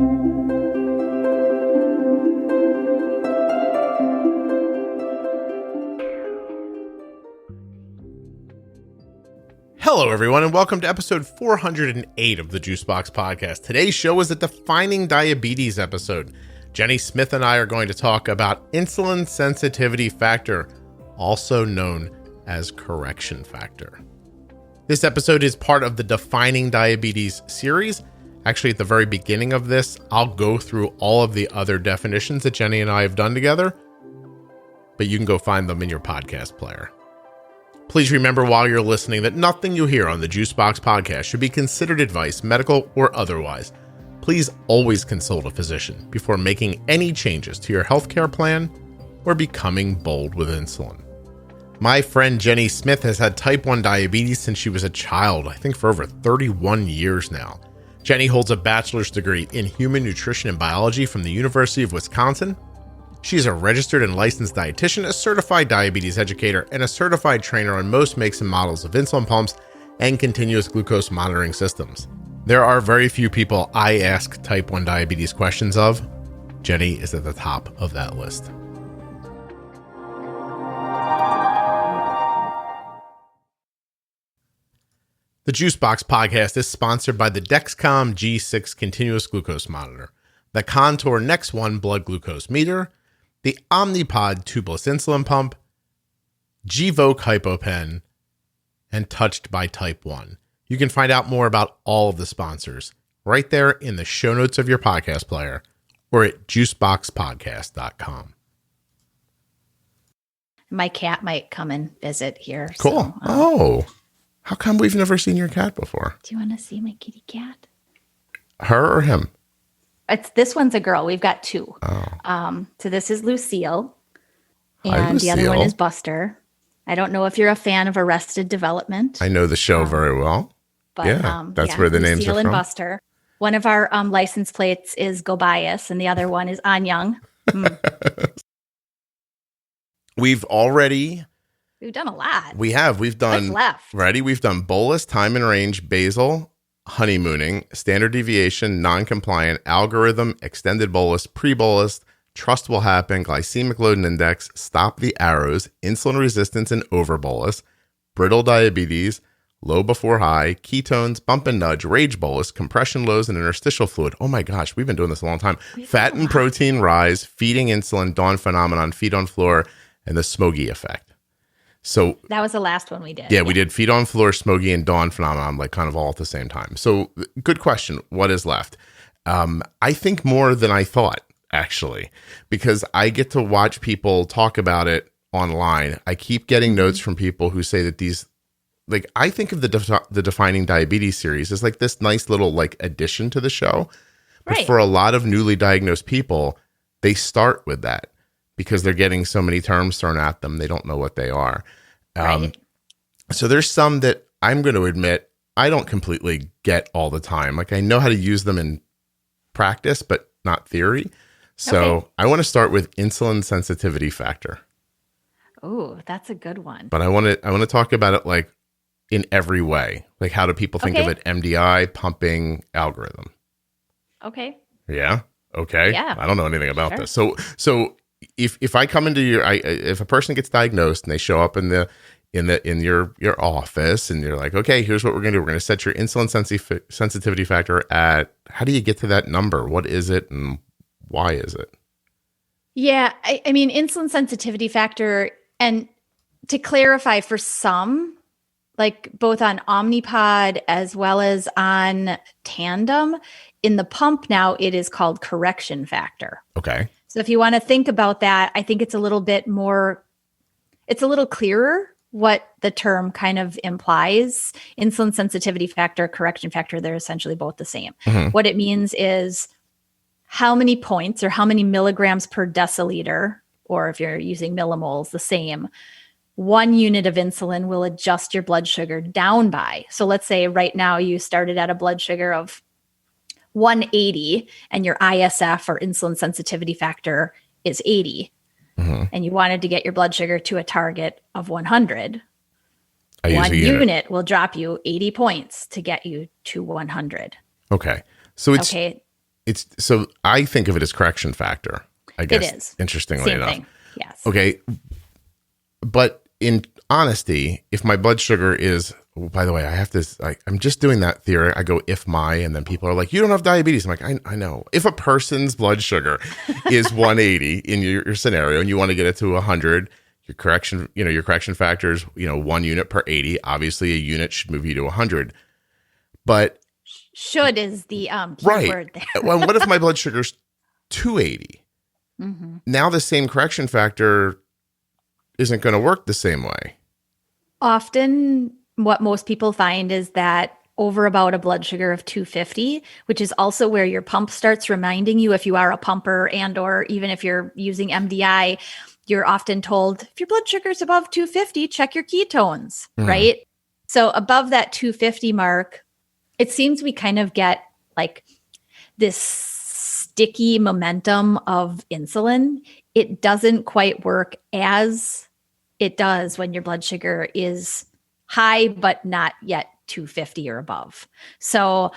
Hello, everyone, and welcome to episode 408 of the Juicebox Podcast. Today's show is a defining diabetes episode. Jenny Smith and I are going to talk about insulin sensitivity factor, also known as correction factor. This episode is part of the Defining Diabetes series. Actually, at the very beginning of this, I'll go through all of the other definitions that Jenny and I have done together, but you can go find them in your podcast player. Please remember while you're listening that nothing you hear on the Juicebox Podcast should be considered advice, medical or otherwise. Please always consult a physician before making any changes to your healthcare plan or becoming bold with insulin. My friend Jenny Smith has had type 1 diabetes since she was a child, I think for over 31 years now. Jenny holds a bachelor's degree in human nutrition and biology from the University of Wisconsin. She is a registered and licensed dietitian, a certified diabetes educator, and a certified trainer on most makes and models of insulin pumps and continuous glucose monitoring systems. There are very few people I ask type 1 diabetes questions of. Jenny is at the top of that list. The Juicebox Podcast is sponsored by the Dexcom G6 continuous glucose monitor, the Contour Next One blood glucose meter, the Omnipod tubeless insulin pump, Gvoke HypoPen, and Touched by Type 1. You can find out more about all of the sponsors right there in the show notes of your podcast player or at juiceboxpodcast.com. My cat might come and visit here. Cool. So, how come we've never seen your cat before? Do you want to see my kitty cat? Her or him? This one's a girl. We've got two. Oh. So this is Lucille, Hi, and Lucille. the other one is Buster. I don't know if you're a fan of Arrested Development. I know the show very well. But, that's where the names Lucille are and from. Buster. One of our license plates is Go Bias, and the other one is On Young. We've done a lot. We've done, What's left? ready? We've done bolus, time and range, basal, honeymooning, standard deviation, non-compliant, algorithm, extended bolus, pre-bolus, trust will happen, glycemic load and index, stop the arrows, insulin resistance and overbolus, brittle diabetes, low before high, ketones, bump and nudge, rage bolus, compression lows, and interstitial fluid. Oh my gosh, we've been doing this a long time. Fat and protein rise, feeding insulin, dawn phenomenon, feet on floor, and the Smoggy effect. So that was the last one we did. Yeah, we did feet on floor, Smoggy, and dawn phenomenon, like kind of all at the same time. So good question. What is left? I think more than I thought, actually, because I get to watch people talk about it online. I keep getting notes from people who say that these, like, I think of the Defining Diabetes series as like this nice little like addition to the show. But right. For a lot of newly diagnosed people, they start with that because they're getting so many terms thrown at them. They don't know what they are. Right. So there's some that I'm going to admit I don't completely get all the time. Like I know how to use them in practice, but not theory. So Okay. I want to start with insulin sensitivity factor. Oh, that's a good one. But I want to talk about it like in every way. Like how do people think of Okay. it? MDI, pumping, algorithm. Okay. Yeah. Okay. Yeah. I don't know anything about Sure. this. So if I come into if a person gets diagnosed and they show up in your office and you're like, okay, here's what we're going to do. We're going to set your insulin sensitivity factor at, how do you get to that number? What is it and why is it? Yeah. I mean, insulin sensitivity factor, and to clarify for some, like both on Omnipod as well as on Tandem, in the pump now, it is called correction factor. Okay. So if you want to think about that, I think it's a little bit more, it's a little clearer what the term kind of implies. Insulin sensitivity factor, correction factor, they're essentially both the same. Mm-hmm. What it means is how many points or how many milligrams per deciliter, or if you're using millimoles, the same, 1 unit of insulin will adjust your blood sugar down by. So let's say right now you started at a blood sugar of 180 and your ISF or insulin sensitivity factor is 80. Mm-hmm. And you wanted to get your blood sugar to a target of 100. I use One a unit will drop you 80 points to get you to 100. Okay. So it's Okay. It's so I think of it as correction factor, I guess. It is. Interestingly Same enough. thing. Yes. Okay. But in honesty, if my blood sugar is, by the way, I have this, I'm just doing that theory. I go, if my, and then people are like, you don't have diabetes. I'm like, I know. If a person's blood sugar is 180 in your scenario and you want to get it to 100, your correction factor is, 1 unit per 80. Obviously, a unit should move you to 100. But should is the key right. word there. Well, what if my blood sugar's 280? Mm-hmm. Now the same correction factor isn't going to work the same way. Often what most people find is that over about a blood sugar of 250, which is also where your pump starts reminding you, if you are a pumper and or even if you're using MDI, you're often told, if your blood sugar is above 250, check your ketones, right? So above that 250 mark, it seems we kind of get like this sticky momentum of insulin. It doesn't quite work as it does when your blood sugar is high, but not yet 250 or above. So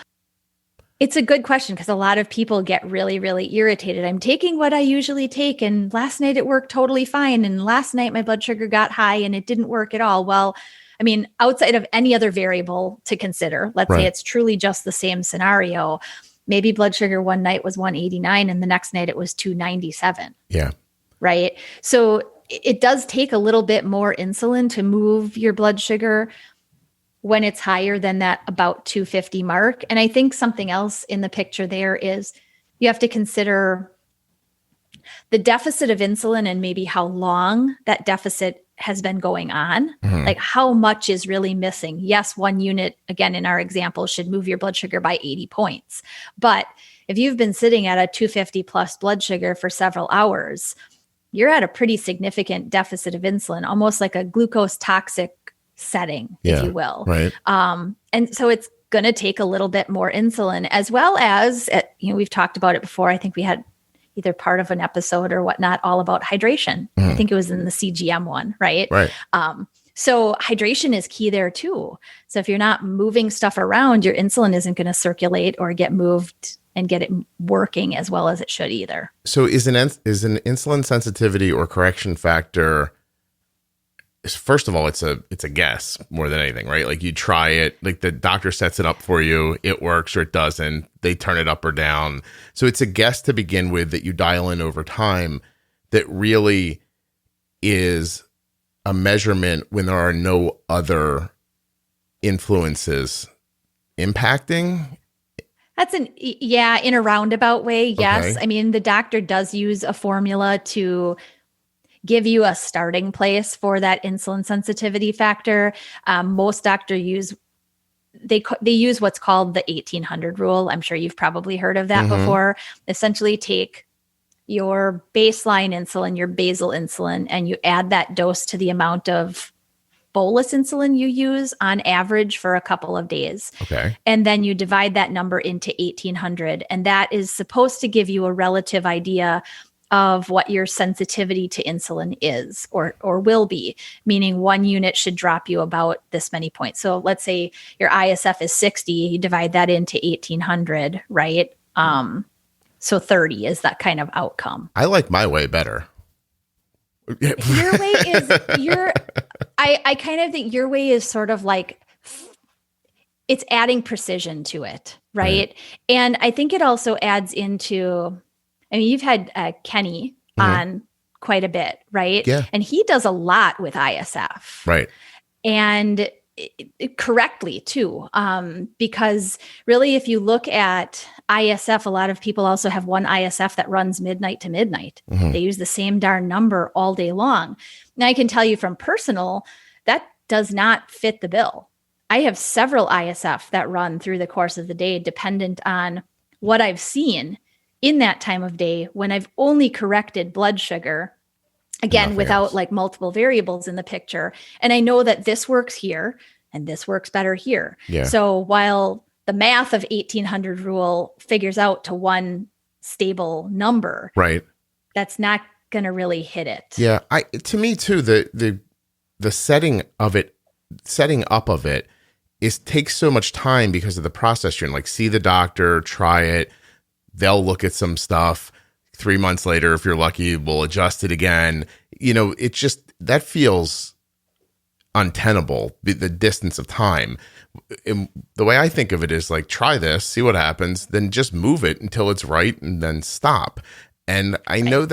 it's a good question because a lot of people get really, really irritated. I'm taking what I usually take, and last night it worked totally fine. And last night my blood sugar got high and it didn't work at all. Well, I mean, outside of any other variable to consider, let's say it's truly just the same scenario. Maybe blood sugar one night was 189 and the next night it was 297. Yeah. Right. So it does take a little bit more insulin to move your blood sugar when it's higher than that about 250 mark. And I think something else in the picture there is you have to consider the deficit of insulin and maybe how long that deficit has been going on, like how much is really missing. Yes, 1 unit, again, in our example, should move your blood sugar by 80 points. But if you've been sitting at a 250 plus blood sugar for several hours, you're at a pretty significant deficit of insulin, almost like a glucose toxic setting, if you will. Right. And so it's going to take a little bit more insulin, as well as, we've talked about it before. I think we had either part of an episode or whatnot, all about hydration. I think it was in the CGM one, right? Right. So hydration is key there too. So if you're not moving stuff around, your insulin isn't going to circulate or get moved and get it working as well as it should either. So is an insulin sensitivity or correction factor, first of all, it's a guess more than anything, right? Like you try it, like the doctor sets it up for you, it works or it doesn't, they turn it up or down. So it's a guess to begin with that you dial in over time that really is a measurement when there are no other influences impacting. That's in a roundabout way. Yes. Okay. I mean, the doctor does use a formula to give you a starting place for that insulin sensitivity factor. Most doctors use what's called the 1800 rule. I'm sure you've probably heard of that before. Essentially take your baseline insulin, your basal insulin, and you add that dose to the amount of bolus insulin you use on average for a couple of days. Okay. And then you divide that number into 1800. And that is supposed to give you a relative idea of what your sensitivity to insulin is or will be, meaning 1 unit should drop you about this many points. So let's say your ISF is 60, you divide that into 1800, right? So 30 is that kind of outcome. I like my way better. Your way is I kind of think your way is sort of like it's adding precision to it, right? And I think it also adds into, I mean, you've had Kenny on quite a bit, right? Yeah. And he does a lot with ISF. Right. And correctly too, because really if you look at ISF, a lot of people also have one ISF that runs midnight to midnight. They use the same darn number all day long. Now I can tell you from personal, that does not fit the bill. I have several ISF that run through the course of the day, dependent on what I've seen in that time of day when I've only corrected blood sugar, again, Nothing without else. like multiple variables in the picture. And I know that this works here and this works better here. Yeah. So while the math of 1800 rule figures out to one stable number, Right. that's not going to really hit it. Yeah. To me too, the setting up of it takes so much time because of the process. You're like, see the doctor, try it, they'll look at some stuff. 3 months later, if you're lucky, we'll adjust it again. It just, that feels untenable, the distance of time. And the way I think of it is like, try this, see what happens, then just move it until it's right and then stop. And I know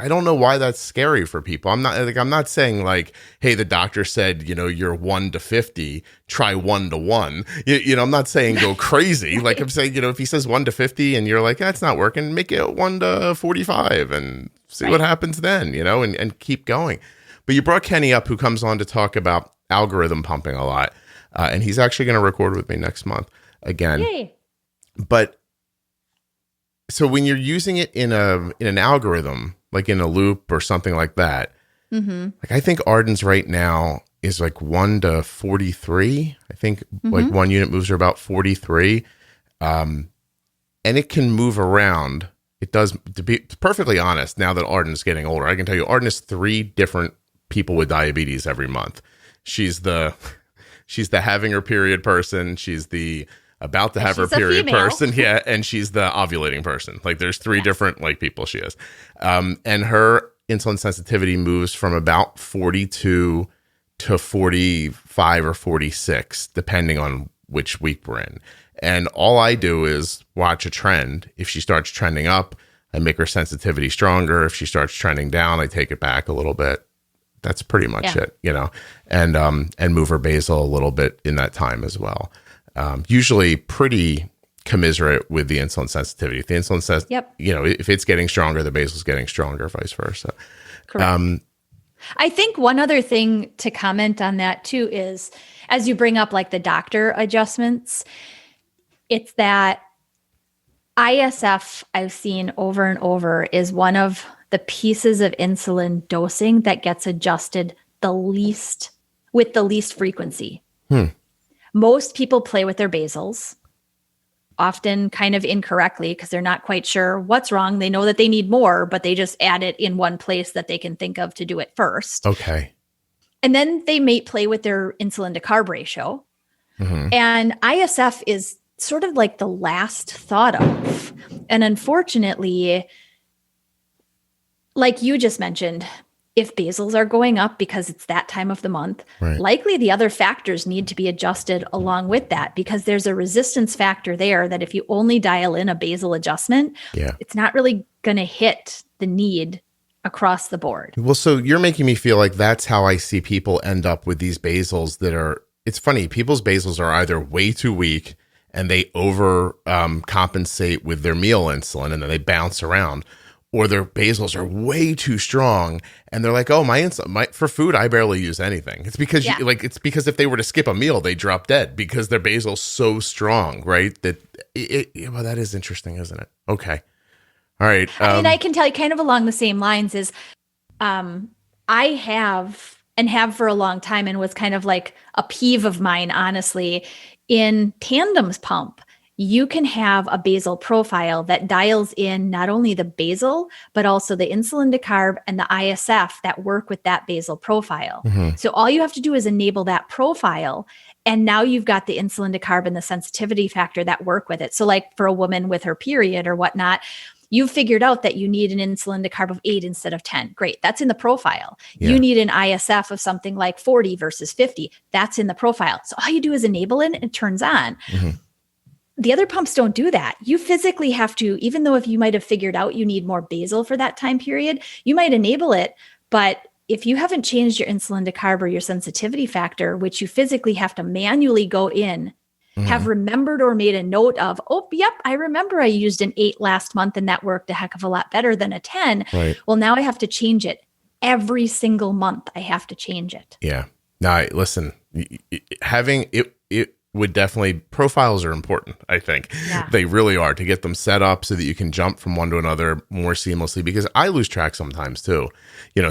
I don't know why that's scary for people. I'm not saying like, hey, the doctor said, you're 1 to 50, try 1 to 1. I'm not saying go crazy. Like I'm saying, if he says 1 to 50 and you're like, that's not working, make it 1 to 45 and see what happens then, and keep going. But you brought Kenny up, who comes on to talk about algorithm pumping a lot. And he's actually going to record with me next month again. Yay. But so when you're using it in an algorithm, like in a loop or something like that, like I think Arden's right now is like 1 to 43. I think like one unit moves are about 43. And it can move around. It does, to be perfectly honest, now that Arden's getting older, I can tell you Arden is 3 different people with diabetes every month. She's the having her period person. She's the about to have her period person. Yeah. And she's the ovulating person. Like there's 3 different like people she is. And her insulin sensitivity moves from about 42 to 45 or 46, depending on which week we're in. And all I do is watch a trend. If she starts trending up, I make her sensitivity stronger. If she starts trending down, I take it back a little bit. That's pretty much it, and move her basal a little bit in that time as well. Usually pretty commiserate with the insulin sensitivity. If the insulin says, if it's getting stronger, the basal's getting stronger, vice versa. Correct. I think one other thing to comment on that too is, as you bring up like the doctor adjustments, it's that ISF I've seen over and over is one of the pieces of insulin dosing that gets adjusted with the least frequency. Most people play with their basals, often kind of incorrectly because they're not quite sure what's wrong. They know that they need more, but they just add it in one place that they can think of to do it first. Okay. And then they may play with their insulin to carb ratio. And ISF is sort of like the last thought of. And unfortunately, like you just mentioned, if basals are going up because it's that time of the month, likely the other factors need to be adjusted along with that, because there's a resistance factor there that if you only dial in a basal adjustment, it's not really going to hit the need across the board. Well, so you're making me feel like that's how I see people end up with these basals that are, it's funny, people's basals are either way too weak and they over compensate with their meal insulin and then they bounce around, or their basals are way too strong and they're like, oh, my insulin, for food, I barely use anything. It's because it's because if they were to skip a meal, they drop dead because their basal's so strong, right? That well, that is interesting, isn't it? Okay. All right. I mean, I can tell you kind of along the same lines is I have for a long time, and was kind of like a peeve of mine, honestly, in Tandem's pump. You can have a basal profile that dials in not only the basal, but also the insulin to carb and the ISF that work with that basal profile. So all you have to do is enable that profile. And now you've got the insulin to carb and the sensitivity factor that work with it. So like for a woman with her period or whatnot, you've figured out that you need an insulin to carb of 8 instead of 10. Great. That's in the profile. You need an ISF of something like 40 versus 50. That's in the profile. So all you do is enable it and it turns on. The other pumps don't do that. You physically have to, even though if you might have figured out you need more basal for that time period, you might enable it. But if you haven't changed your insulin to carb or your sensitivity factor, which you physically have to manually go in, have remembered or made a note of, oh, yep, I remember I used an 8 last month and that worked a heck of a lot better than a 10. Well, now I have to change it. Every single month I have to change it. Yeah. Now, listen, having it would definitely, profiles are important, I think. They really are, to get them set up so that you can jump from one to another more seamlessly, because I lose track sometimes too.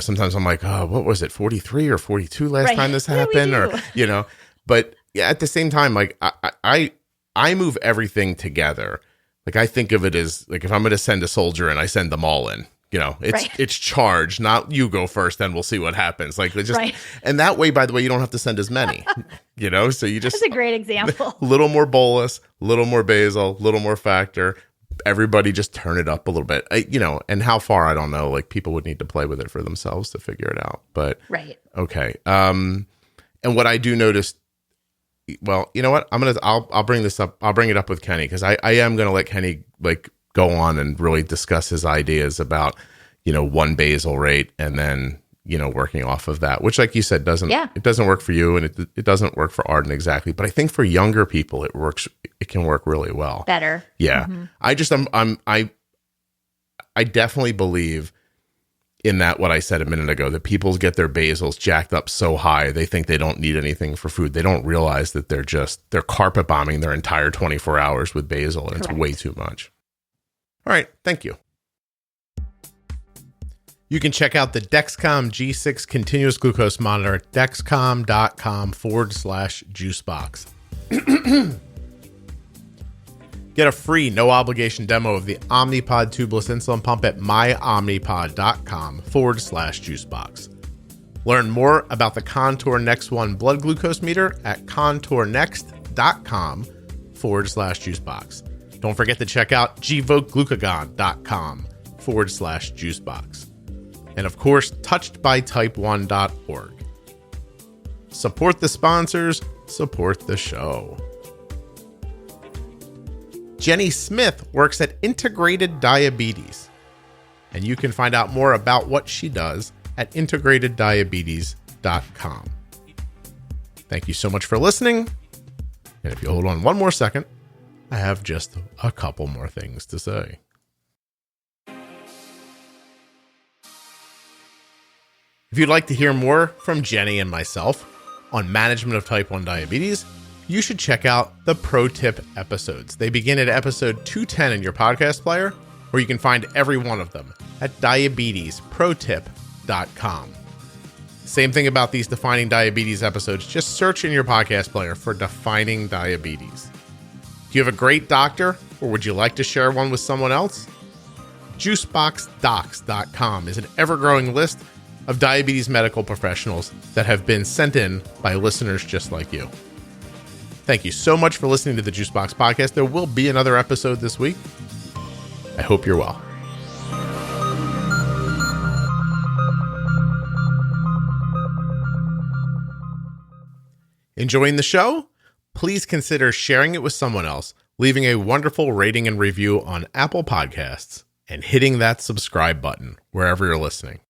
Sometimes I'm like, oh, what was it, 43 or 42 last time this happened? Or, but at the same time, like I move everything together. Like I think of it as like, if I'm going to send a soldier and I send them all in, it's charged, not you go first, then we'll see what happens. Like just, and that way, by the way, you don't have to send as many, so you just, that's a great example. A little more bolus, a little more basal, a little more factor, everybody just turn it up a little bit. And how far, I don't know. Like, people would need to play with it for themselves to figure it out. But right. Okay. And what I do notice, well, you know what? I'll bring this up. I'll bring it up with Kenny, because I am going to let Kenny like go on and really discuss his ideas about, one basal rate and then, working off of that, which, like you said, it doesn't work for you, and it doesn't work for Arden exactly. But I think for younger people, it can work really well. Better. Yeah. Mm-hmm. I definitely believe in that, what I said a minute ago, that people get their basals jacked up so high, they think they don't need anything for food. They don't realize that they're carpet bombing their entire 24 hours with basal, and Correct. It's way too much. All right. Thank you. You can check out the Dexcom G6 continuous glucose monitor at dexcom.com/juicebox. Get a free, no obligation demo of the Omnipod tubeless insulin pump at myomnipod.com/juicebox. Learn more about the Contour Next One blood glucose meter at contournext.com/juicebox. Don't forget to check out Gvoke Glucagon.com/juicebox. And of course, touchedbytype1.org. Support the sponsors, support the show. Jenny Smith works at Integrated Diabetes, and you can find out more about what she does at integrateddiabetes.com. Thank you so much for listening. And if you hold on one more second, I have just a couple more things to say. If you'd like to hear more from Jenny and myself on management of type 1 diabetes, you should check out the Pro Tip episodes. They begin at episode 210 in your podcast player, or you can find every one of them at diabetesprotip.com. Same thing about these Defining Diabetes episodes. Just search in your podcast player for Defining Diabetes. Do you have a great doctor, or would you like to share one with someone else? Juiceboxdocs.com is an ever-growing list of diabetes medical professionals that have been sent in by listeners just like you. Thank you so much for listening to the Juicebox Podcast. There will be another episode this week. I hope you're well. Enjoying the show? Please consider sharing it with someone else, leaving a wonderful rating and review on Apple Podcasts, and hitting that subscribe button wherever you're listening.